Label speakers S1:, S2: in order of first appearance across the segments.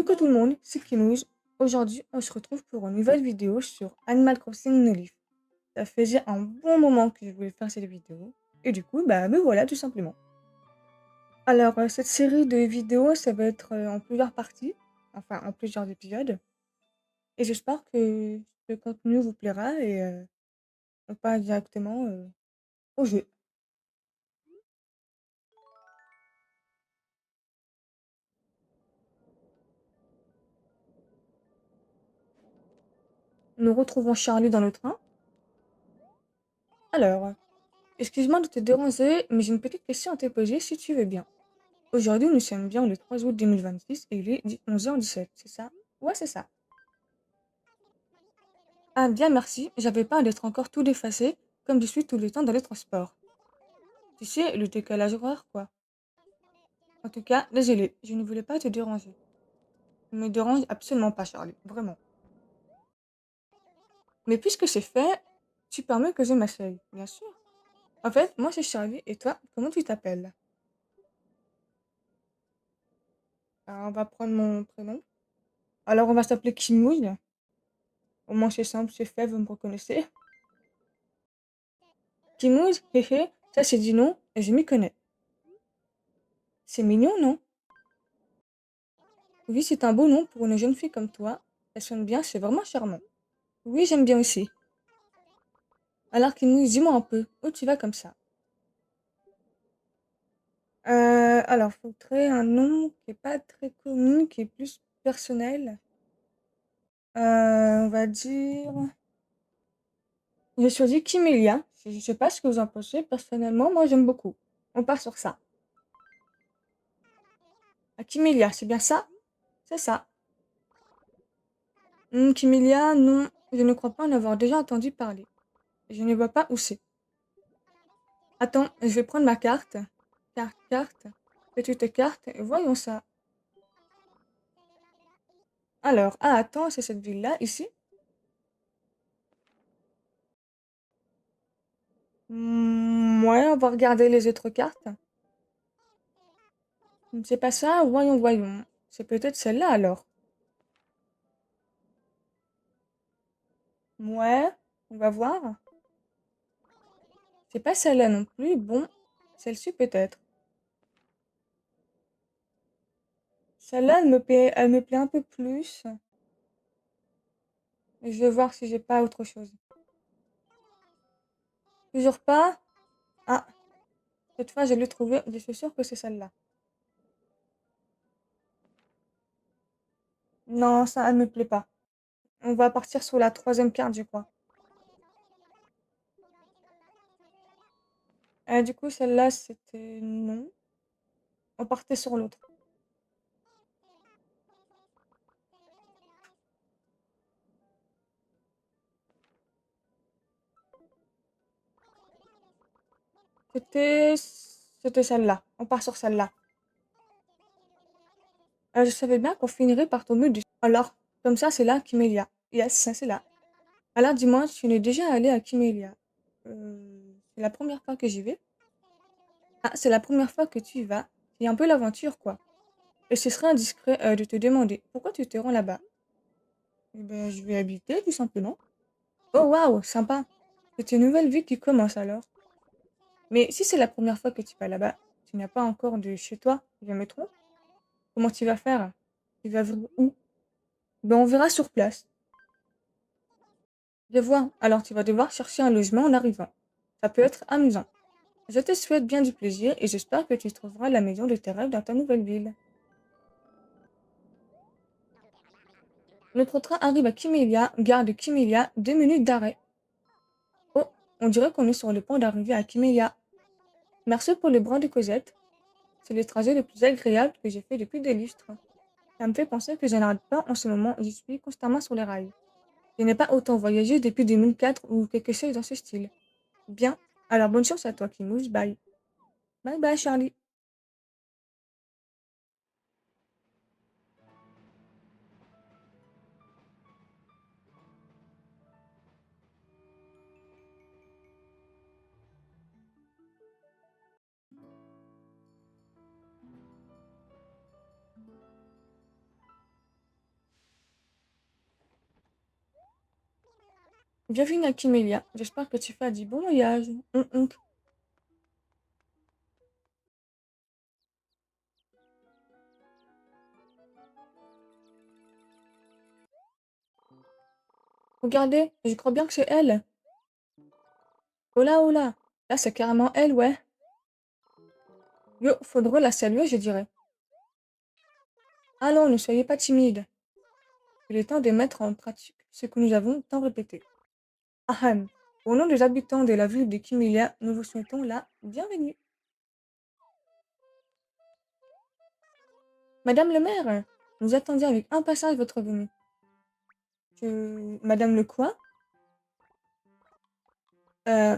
S1: Coucou tout le monde, c'est Kimouj. Aujourd'hui, on se retrouve pour une nouvelle vidéo sur Animal Crossing No Leaf. Ça faisait un bon moment que je voulais faire cette vidéo. Et du coup, me voilà tout simplement. Alors, cette série de vidéos, ça va être en plusieurs parties, enfin en plusieurs épisodes. Et j'espère que le contenu vous plaira et on passe directement au jeu. Nous retrouvons Charlie dans le train. Alors, excuse-moi de te déranger, mais j'ai une petite question à te poser si tu veux bien. Aujourd'hui, nous sommes bien le 3 août 2026 et il est 11h17, c'est ça? Ouais, c'est ça. Ah, bien, merci. J'avais peur d'être encore tout défacé, comme je suis tout le temps dans les transports. Tu sais, le décalage horaire, quoi. En tout cas, désolé, je ne voulais pas te déranger. Ne me dérange absolument pas, Charlie, vraiment. Mais puisque c'est fait, tu permets que je m'asseye, bien sûr. En fait, moi c'est Charlie et toi, comment tu t'appelles? Alors, on va prendre mon prénom. Alors, on va s'appeler Kimouille. Au moins, c'est simple, c'est fait, vous me reconnaissez. Kimouille, hé hé, ça c'est dit non et je m'y connais. C'est mignon, non? Oui, c'est un beau nom pour une jeune fille comme toi. Elle sonne bien, c'est vraiment charmant. Oui, j'aime bien aussi. Alors Kimouille, dis-moi un peu, où tu vas comme ça? Alors, faudrait un nom qui est pas très commun, qui est plus personnel. On va dire... J'ai choisi Kimélia. Je sais pas ce que vous en pensez. Personnellement, moi, j'aime beaucoup. On part sur ça. Ah, Kimélia, c'est bien ça? C'est ça. Kimélia, non, je ne crois pas en avoir déjà entendu parler. Je ne vois pas où c'est. Attends, je vais prendre ma carte. Carte. Petite carte. Et voyons ça. Alors, ah, attends, c'est cette ville-là, ici? Ouais, on va regarder les autres cartes. C'est pas ça? Voyons, voyons. C'est peut-être celle-là alors. Ouais, on va voir. C'est pas celle-là non plus. Bon, celle-ci peut-être. Celle-là, elle me plaît un peu plus. Je vais voir si j'ai pas autre chose. Toujours pas? Ah, cette fois, je l'ai trouvée. Je suis sûre que c'est celle-là. Non, ça, elle me plaît pas. On va partir sur la troisième carte, je crois. Du coup, celle-là, c'était non. On partait sur l'autre. C'était... C'était celle-là. On part sur celle-là. Je savais bien qu'on finirait par tomber dessus. Alors, comme ça, c'est là Kimélia. Yes, ça c'est là. Alors, dis-moi, tu es déjà allé à Kimélia? C'est la première fois que j'y vais. Ah, c'est la première fois que tu y vas. C'est un peu l'aventure, quoi. Et ce serait indiscret de te demander pourquoi tu te rends là-bas. Eh ben, je vais habiter, tout simplement. Oh, waouh, sympa. C'est une nouvelle vie qui commence alors. Mais si c'est la première fois que tu vas là-bas, tu n'as pas encore de chez toi, je me trompe? Comment tu vas faire? Tu vas vivre où? Ben, on verra sur place. Je vois. Alors tu vas devoir chercher un logement en arrivant. Ça peut être amusant. Je te souhaite bien du plaisir et j'espère que tu trouveras la maison de tes rêves dans ta nouvelle ville. Notre train arrive à Kimelia, gare de Kimelia, 2 minutes d'arrêt. Oh, on dirait qu'on est sur le point d'arriver à Kimelia. Merci pour le bras de Cosette. C'est le trajet le plus agréable que j'ai fait depuis des lustres. Ça me fait penser que je n'arrête pas en ce moment, je suis constamment sur les rails. Je n'ai pas autant voyagé depuis 2004 ou quelque chose dans ce style. Bien, alors bonne chance à toi Kimouche, bye. Bye bye Charlie. Bienvenue à Kimélia. J'espère que tu fais du bon voyage. Hum. Regardez, je crois bien que c'est elle. Oh là, oh là. Là, c'est carrément elle, ouais. Yo, faudrait la saluer, je dirais. Allons, ne soyez pas timide. Il est temps de mettre en pratique ce que nous avons tant répété. Ahem. Au nom des habitants de la ville de Kimélia, nous vous souhaitons la bienvenue. Madame le maire, nous attendions avec impatience votre venue. Madame le quoi? Euh,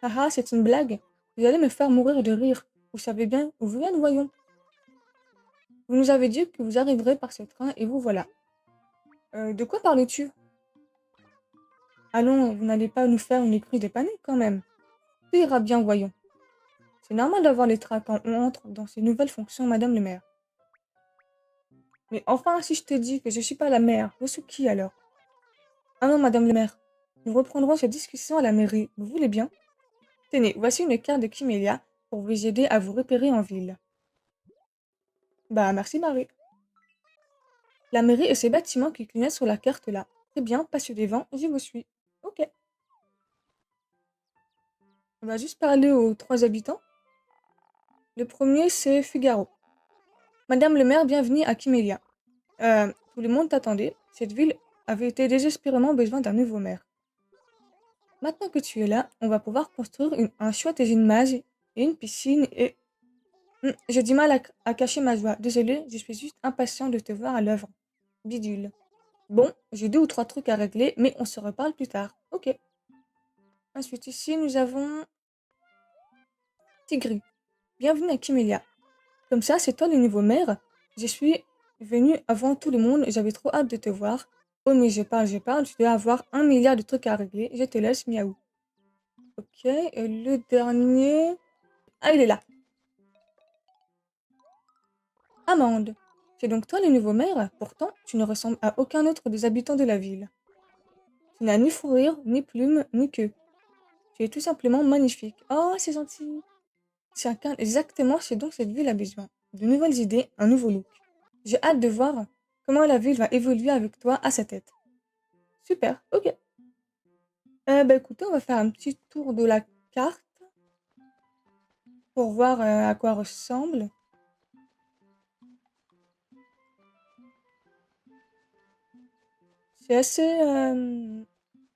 S1: Haha, c'est une blague. Vous allez me faire mourir de rire. Vous savez bien où vous êtes, voyons. Vous nous avez dit que vous arriverez par ce train et vous voilà. De quoi parles-tu? Allons, vous n'allez pas nous faire une crise de panique quand même. Tout ira bien, voyons. C'est normal d'avoir les tracs quand on entre dans ces nouvelles fonctions, madame le maire. Mais enfin, si je te dis que je suis pas la maire, je suis qui alors? Ah non, madame le maire. Nous reprendrons cette discussion à la mairie. Vous voulez bien? Tenez, voici une carte de Kimélia pour vous aider à vous repérer en ville. Bah, merci Marie. La mairie et ses bâtiments qui clignotent sur la carte là. Très bien, passez devant, je vous suis. Ok. On va juste parler aux 3 habitants. Le premier, c'est Figaro. Madame le maire, bienvenue à Kimélia. Tout le monde t'attendait. Cette ville avait été désespérément besoin d'un nouveau maire. Maintenant que tu es là, on va pouvoir construire un chouette gymnase et une piscine et... j'ai du mal à cacher ma joie. Désolée, je suis juste impatient de te voir à l'œuvre. Bidule. Bon, j'ai 2 ou 3 trucs à régler, mais on se reparle plus tard. Ok. Ensuite, ici, nous avons Tigri. Bienvenue à Kimélia. Comme ça, c'est toi le nouveau maire. Je suis venue avant tout le monde, j'avais trop hâte de te voir. Oh, mais je parle, tu dois avoir 1 milliard de trucs à régler. Je te laisse, miaou. Ok, et le dernier... Ah, il est là. Amande. C'est donc toi le nouveau maire? Pourtant, tu ne ressembles à aucun autre des habitants de la ville. Tu n'as ni fourrure, ni plume, ni queue. Tu es tout simplement magnifique. Oh, c'est gentil. Tu incarnes exactement ce dont cette ville a besoin. De nouvelles idées, un nouveau look. J'ai hâte de voir comment la ville va évoluer avec toi à sa tête. Super, ok. Bah écoutez, on va faire un petit tour de la carte pour voir à quoi ressemble. C'est assez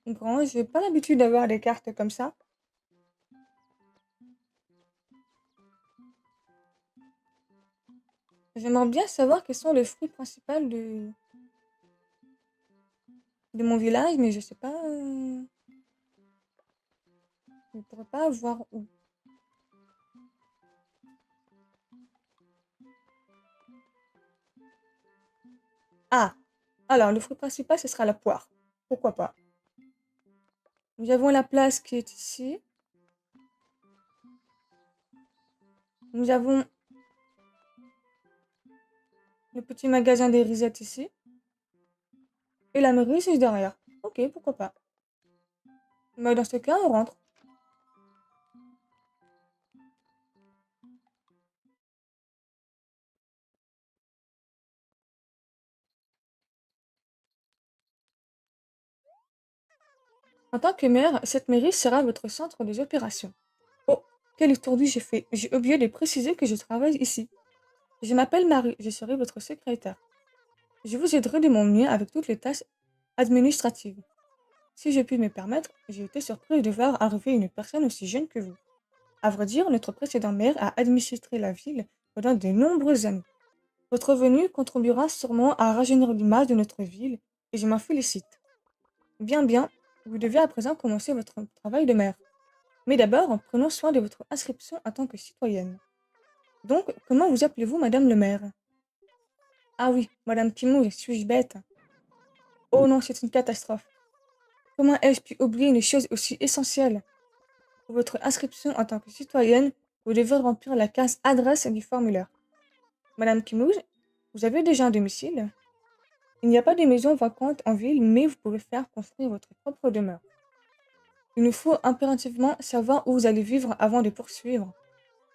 S1: grand. J'ai pas l'habitude d'avoir des cartes comme ça. J'aimerais bien savoir quels sont les fruits principaux de mon village, mais je sais pas. Je ne pourrais pas voir où. Ah! Alors, le fruit principal, ce sera la poire. Pourquoi pas? Nous avons la place qui est ici. Nous avons le petit magasin des risettes ici. Et la mairie, c'est derrière. Ok, pourquoi pas. Mais dans ce cas, on rentre. En tant que maire, cette mairie sera votre centre des opérations. Oh, quel étourdi j'ai fait. J'ai oublié de préciser que je travaille ici. Je m'appelle Marie, je serai votre secrétaire. Je vous aiderai de mon mieux avec toutes les tâches administratives. Si je puis me permettre, j'ai été surprise de voir arriver une personne aussi jeune que vous. À vrai dire, notre précédent maire a administré la ville pendant de nombreuses années. Votre venue contribuera sûrement à rajeunir l'image de notre ville et je m'en félicite. Bien, bien, vous devez à présent commencer votre travail de maire. Mais d'abord, prenons soin de votre inscription en tant que citoyenne. Donc, comment vous appelez-vous, madame le maire? Ah oui, madame Kimou, suis-je bête? Oh non, c'est une catastrophe. Comment ai-je pu oublier une chose aussi essentielle? Pour votre inscription en tant que citoyenne, vous devez remplir la case adresse du formulaire. Madame Kimouge, vous avez déjà un domicile? Il n'y a pas de maisons vacantes en ville, mais vous pouvez faire construire votre propre demeure. Il nous faut impérativement savoir où vous allez vivre avant de poursuivre.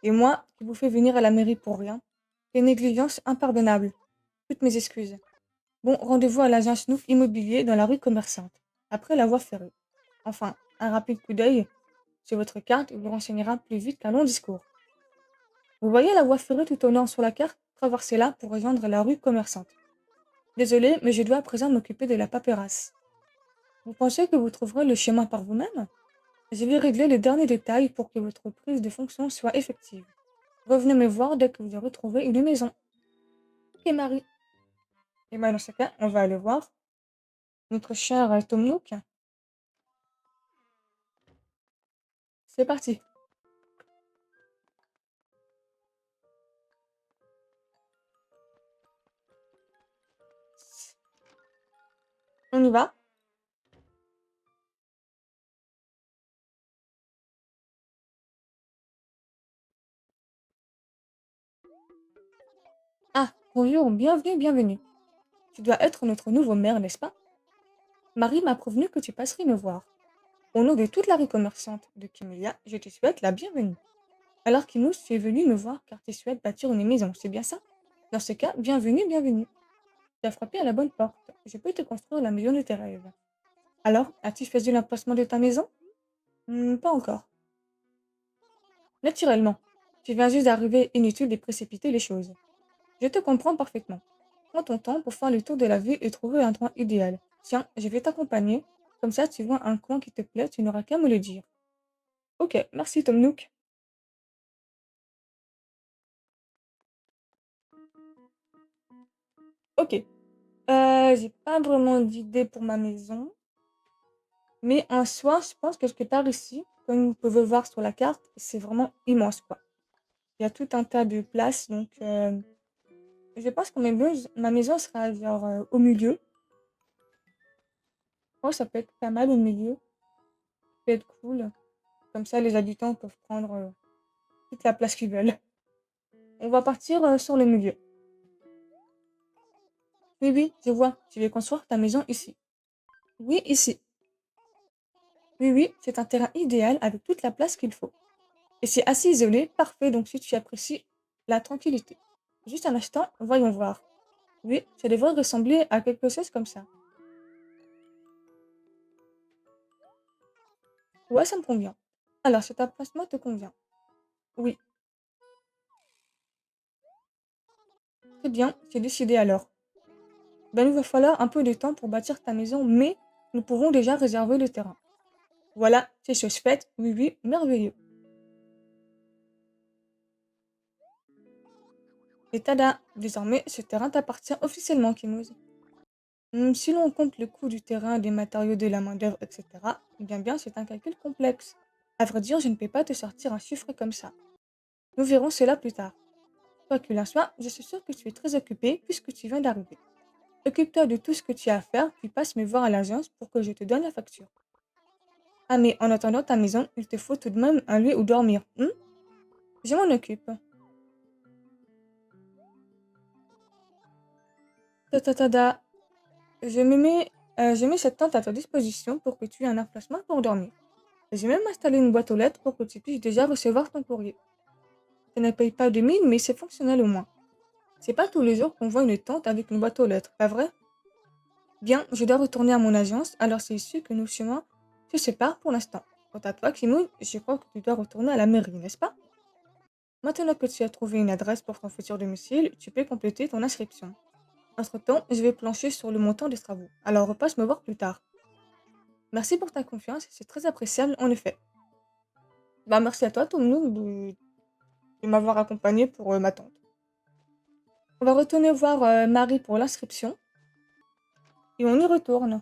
S1: Et moi, qui vous fais venir à la mairie pour rien, quelle négligence impardonnable. Toutes mes excuses. Bon, rendez-vous à l'agence Nook Immobilier dans la rue commerçante, après la voie ferrée. Enfin, un rapide coup d'œil sur votre carte vous renseignera plus vite qu'un long discours. Vous voyez la voie ferrée tout au nord sur la carte? Traversez-la pour rejoindre la rue commerçante. Désolé, mais je dois à présent m'occuper de la paperasse. Vous pensez que vous trouverez le chemin par vous-même? Je vais régler les derniers détails pour que votre prise de fonction soit effective. Revenez me voir dès que vous aurez trouvé une maison. Ok, Marie. Et bien, dans ce cas, on va aller voir notre cher Tom Nook. C'est parti. On y va? Ah, bonjour, bienvenue, bienvenue. Tu dois être notre nouveau maire, n'est-ce pas? Marie m'a prévenu que tu passerais me voir. Au nom de toute la rue commerçante de Kimelia, je te souhaite la bienvenue. Alors Kimous, tu es venu me voir car tu souhaites bâtir une maison, c'est bien ça? Dans ce cas, bienvenue, bienvenue. Tu as frappé à la bonne porte. Je peux te construire la maison de tes rêves. Alors, as-tu choisi l'emplacement de ta maison? Pas encore. Naturellement. Tu viens juste d'arriver, inutile de précipiter les choses. Je te comprends parfaitement. Prends ton temps pour faire le tour de la ville et trouver un endroit idéal. Tiens, je vais t'accompagner. Comme ça, tu vois un coin qui te plaît, tu n'auras qu'à me le dire. Ok, merci Tom Nook. Ok. J'ai pas vraiment d'idée pour ma maison. Mais en soi, je pense que quelque part ici, comme vous pouvez voir sur la carte, c'est vraiment immense, quoi. Il y a tout un tas de places, donc je pense que ma maison sera genre au milieu. Je pense que ça peut être pas mal au milieu. Ça peut être cool. Comme ça, les habitants peuvent prendre toute la place qu'ils veulent. On va partir sur le milieu. Oui, oui, je vois. Tu veux construire ta maison ici. Oui, ici. Oui, oui, c'est un terrain idéal avec toute la place qu'il faut. Et c'est assez isolé, parfait, donc si tu apprécies la tranquillité. Juste un instant, voyons voir. Oui, ça devrait ressembler à quelque chose comme ça. Ouais, ça me convient. Alors, cet emplacement te convient. Oui, très bien, c'est décidé alors. Ben, il va falloir un peu de temps pour bâtir ta maison, mais nous pouvons déjà réserver le terrain. Voilà, c'est chose faite. Oui, oui, merveilleux. Et tada, désormais, ce terrain t'appartient officiellement, Kimuz. Si l'on compte le coût du terrain, des matériaux, de la main-d'œuvre, etc., bien, c'est un calcul complexe. À vrai dire, je ne peux pas te sortir un chiffre comme ça. Nous verrons cela plus tard. Quoi qu'il en soit, je suis sûre que tu es très occupé puisque tu viens d'arriver. Occupe-toi de tout ce que tu as à faire, puis passe me voir à l'agence pour que je te donne la facture. Ah, mais en attendant ta maison, il te faut tout de même un lieu où dormir. Je m'en occupe. Tada. Je mets cette tente à ta disposition pour que tu aies un emplacement pour dormir. J'ai même installé une boîte aux lettres pour que tu puisses déjà recevoir ton courrier. Ça ne paye pas de mine, mais c'est fonctionnel au moins. C'est pas tous les jours qu'on voit une tente avec une boîte aux lettres, pas vrai? Bien, je dois retourner à mon agence, alors c'est ici que nos chemins se séparent pour l'instant. Quant à toi, Kimoun, je crois que tu dois retourner à la mairie, n'est-ce pas? Maintenant que tu as trouvé une adresse pour ton futur domicile, tu peux compléter ton inscription. Entre-temps, je vais plancher sur le montant des travaux. Alors repasse me voir plus tard. Merci pour ta confiance, c'est très appréciable en effet. Bah merci à toi, Tom de m'avoir accompagné pour ma tante. On va retourner voir Marie pour l'inscription et on y retourne.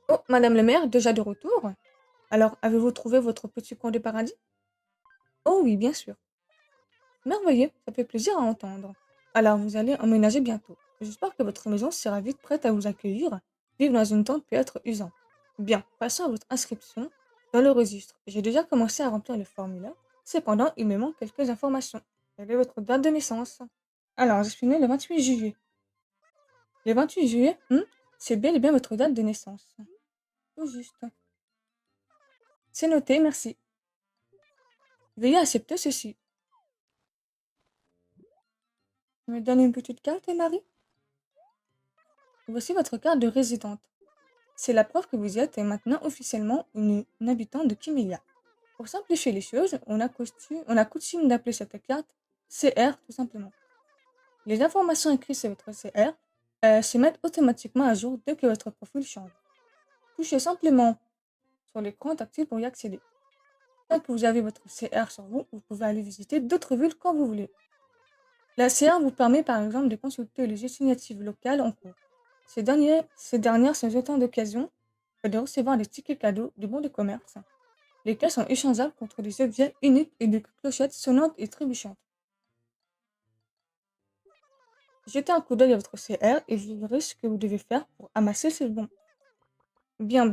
S1: Oh, Madame le maire, déjà de retour? Alors, avez-vous trouvé votre petit coin de paradis? Oh oui, bien sûr. Merveilleux, ça fait plaisir à entendre. Alors, vous allez emménager bientôt. J'espère que votre maison sera vite prête à vous accueillir. Vivre dans une tente peut être usant. Bien, passons à votre inscription dans le registre. J'ai déjà commencé à remplir le formulaire. Cependant, il me manque quelques informations. Quelle est votre date de naissance? Alors, je suis née le 28 juillet. Le 28 juillet, c'est bel et bien votre date de naissance. Tout juste. C'est noté, merci. Veuillez accepter ceci. Je me donne une petite carte, Marie. Voici votre carte de résidente. C'est la preuve que vous êtes maintenant officiellement une habitante de Kimelia. Pour simplifier les choses, on a coutume d'appeler cette carte CR tout simplement. Les informations écrites sur votre CR se mettent automatiquement à jour dès que votre profil change. Touchez simplement sur l'écran tactile pour y accéder. Tant que vous avez votre CR sur vous, vous pouvez aller visiter d'autres villes quand vous voulez. La CR vous permet par exemple de consulter les initiatives locales en cours. Ces dernières sont autant d'occasions de recevoir des tickets cadeaux du bon de commerce, lesquels sont échangeables contre des objets uniques et des clochettes sonnantes et trébuchantes. Jetez un coup d'œil à votre CR et vous verrez ce que vous devez faire pour amasser ces bons. Bien,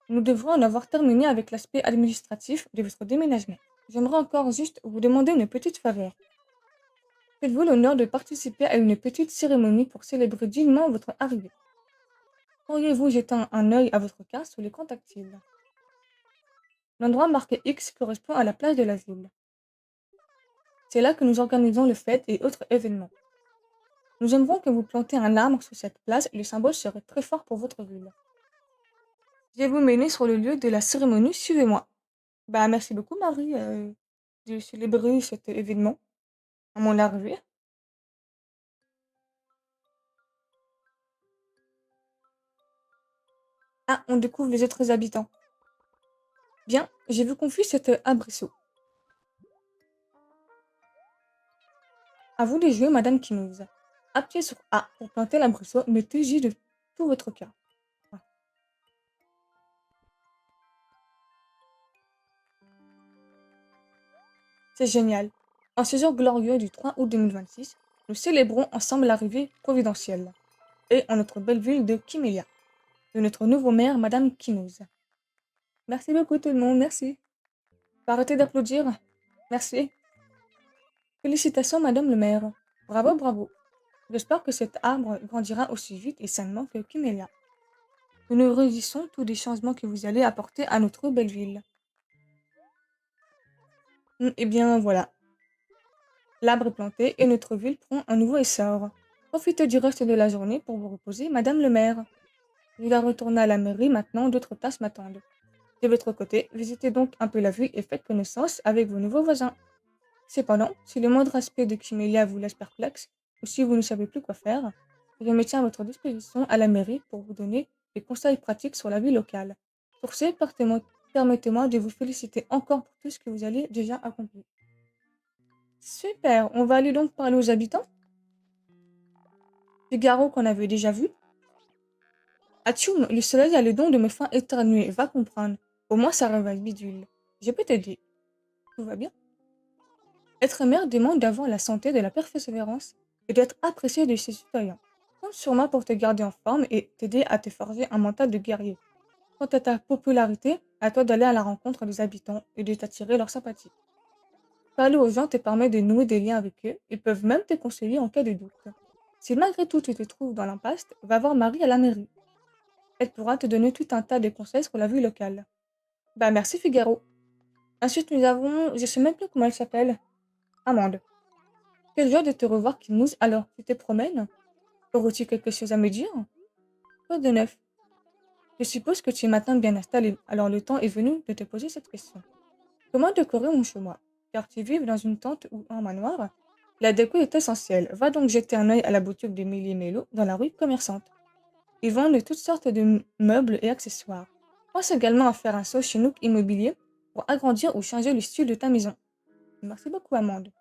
S1: nous devrons en avoir terminé avec l'aspect administratif de votre déménagement. J'aimerais encore juste vous demander une petite faveur. Faites-vous l'honneur de participer à une petite cérémonie pour célébrer dignement votre arrivée. Pourriez-vous jeter un œil à votre carte sur l'écran tactile? L'endroit marqué X correspond à la place de la ville. C'est là que nous organisons le fête et autres événements. Nous aimerions que vous plantiez un arbre sur cette place et le symbole serait très fort pour votre ville. Je vais vous mener sur le lieu de la cérémonie, suivez-moi. Bah, merci beaucoup Marie de célébrer cet événement à mon arrivée. Ah, on découvre les autres habitants. Bien, je vous confie cet arbrisseau. À vous de jouer, Madame Kinouz. Appuyez sur A pour planter l'arbrisseau, mettez J de tout votre cœur. Voilà. C'est génial. En ce jour glorieux du 3 août 2026, nous célébrons ensemble l'arrivée providentielle et en notre belle ville de Kimelia, de notre nouveau maire, Madame Kinouz. Merci beaucoup tout le monde, merci. Faut arrêter d'applaudir. Merci. Félicitations, Madame le maire. Bravo, bravo. J'espère que cet arbre grandira aussi vite et sainement que Kimelia. Nous nous réjouissons tous des changements que vous allez apporter à notre belle ville. Eh bien, voilà. L'arbre est planté et notre ville prend un nouveau essor. Profitez du reste de la journée pour vous reposer, Madame le maire. Je dois retourner à la mairie maintenant, d'autres tâches m'attendent. De votre côté, visitez donc un peu la ville et faites connaissance avec vos nouveaux voisins. Cependant, si le moindre aspect de Kimelia vous laisse perplexe, ou si vous ne savez plus quoi faire, je me tiens à votre disposition à la mairie pour vous donner des conseils pratiques sur la vie locale. Sur ce, permettez-moi de vous féliciter encore pour tout ce que vous avez déjà accompli. Super, on va aller donc parler aux habitants. Figaro qu'on avait déjà vu. Atchoum, le soleil a le don de me faire éternuer, va comprendre. Au moins ça réveille bidule. Je peux t'aider. Tout va bien. Être mère demande d'avoir la santé de la persévérance et d'être apprécié de ses citoyens. Compte sur moi pour te garder en forme et t'aider à te forger un mental de guerrier. Quant à ta popularité, à toi d'aller à la rencontre des habitants et de t'attirer leur sympathie. Parler aux gens te permet de nouer des liens avec eux, ils peuvent même te conseiller en cas de doute. Si malgré tout tu te trouves dans l'impasse, va voir Marie à la mairie. Elle pourra te donner tout un tas de conseils sur la vie locale. Bah merci Figaro. Ensuite nous avons, je sais même plus comment elle s'appelle, Amande. Quelle joie de te revoir Kimouze, alors tu te promènes? Aurais-tu quelque chose à me dire? Quoi de neuf? Je suppose que tu es maintenant bien installé, alors le temps est venu de te poser cette question. Comment décorer mon chez moi? Car tu vives dans une tente ou un manoir? La déco est essentielle. Va donc jeter un œil à la boutique de Mélie Mélo dans la rue commerçante. Ils vendent toutes sortes de meubles et accessoires. Pense également à faire un saut chez Nook Immobilier pour agrandir ou changer le style de ta maison. Merci beaucoup, Amande.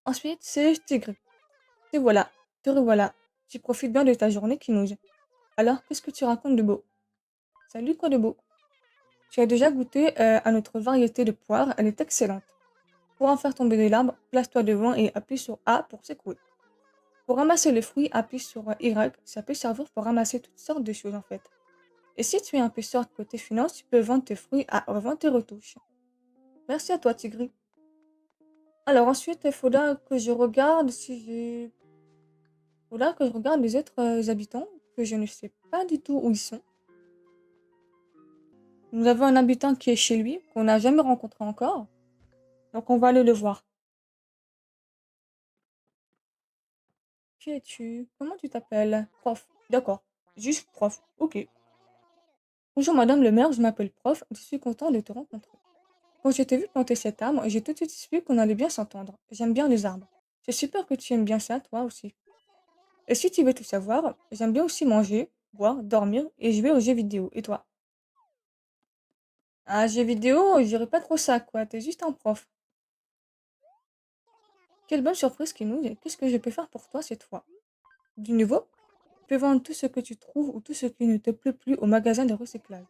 S1: Ensuite, c'est Tigre. Te voilà, te revoilà. Tu profites bien de ta journée, Kinouge. Alors, qu'est-ce que tu racontes de beau? Salut, quoi de beau? Tu as déjà goûté à notre variété de poires, elle est excellente. Pour en faire tomber de l'arbre, place-toi devant et appuie sur A pour secouer. Pour ramasser les fruits, appuie sur Y, ça peut servir pour ramasser toutes sortes de choses en fait. Et si tu es un peu short côté finance, tu peux vendre tes fruits à revendre tes retouches. Merci à toi, Tigri. Alors ensuite, il faudra que je regarde si j'ai... faudra que je regarde les autres habitants, que je ne sais pas du tout où ils sont. Nous avons un habitant qui est chez lui, qu'on n'a jamais rencontré encore. Donc on va aller le voir. Qui es-tu? Comment tu t'appelles? Prof. D'accord. Juste prof. Ok. Bonjour madame le maire, je m'appelle prof, je suis content de te rencontrer. Quand je t'ai vu planter cet arbre, j'ai tout de suite su qu'on allait bien s'entendre. J'aime bien les arbres. C'est super que tu aimes bien ça, toi aussi. Et si tu veux tout savoir, j'aime bien aussi manger, boire, dormir et jouer aux jeux vidéo. Et toi? Un jeu vidéo, je dirais pas trop ça, quoi. T'es juste un prof. Quelle bonne surprise qui nous. Qu'est-ce que je peux faire pour toi cette fois? Du nouveau? Tu peux vendre tout ce que tu trouves ou tout ce qui ne te plaît plus au magasin de recyclage.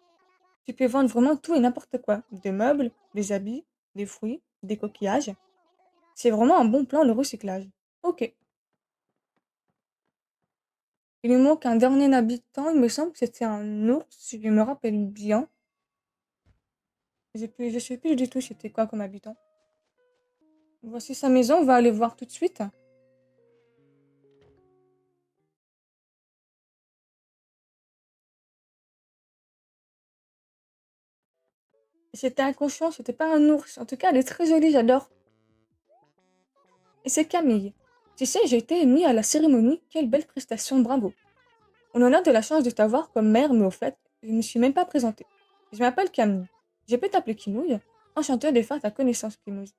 S1: Tu peux vendre vraiment tout et n'importe quoi. Des meubles, des habits, des fruits, des coquillages. C'est vraiment un bon plan le recyclage. Ok. Il nous manque un dernier habitant, il me semble que c'était un ours, si je me rappelle bien. Je sais plus du tout c'était quoi comme habitant. Voici sa maison, on va aller voir tout de suite. C'était un cochon, c'était pas un ours. En tout cas, elle est très jolie, j'adore. Et c'est Camille. Tu sais, j'ai été émue à la cérémonie. Quelle belle prestation, bravo. On en a de la chance de t'avoir comme mère, mais au fait, je ne me suis même pas présentée. Je m'appelle Camille. Je peux t'appeler Kinouille. Enchantée de faire ta connaissance, Kinouille.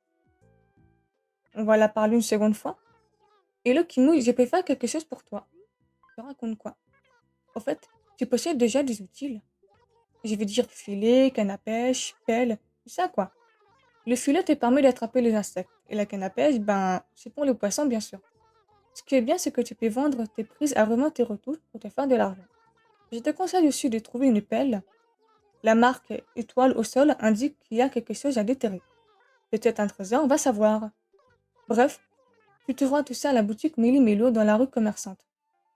S1: On va la parler une seconde fois. Hello, Kinouille, je peux faire quelque chose pour toi. Je te raconte quoi? Au fait, tu possèdes déjà des outils. Je veux dire filet, canne à pêche, pelle, tout ça quoi. Le filet te permet d'attraper les insectes. Et la canne à pêche, ben, c'est pour les poissons, bien sûr. Ce qui est bien, c'est que tu peux vendre tes prises à vraiment tes retours pour te faire de l'argent. Je te conseille aussi de trouver une pelle. La marque étoile au sol indique qu'il y a quelque chose à déterrer. Peut-être un trésor, on va savoir. Bref, tu trouveras tout ça à la boutique Méli Mélo dans la rue commerçante.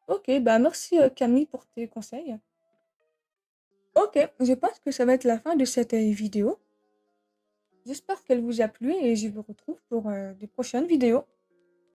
S1: Ok, bah merci Camille pour tes conseils. Ok, je pense que ça va être la fin de cette vidéo. J'espère qu'elle vous a plu et je vous retrouve pour des prochaines vidéos.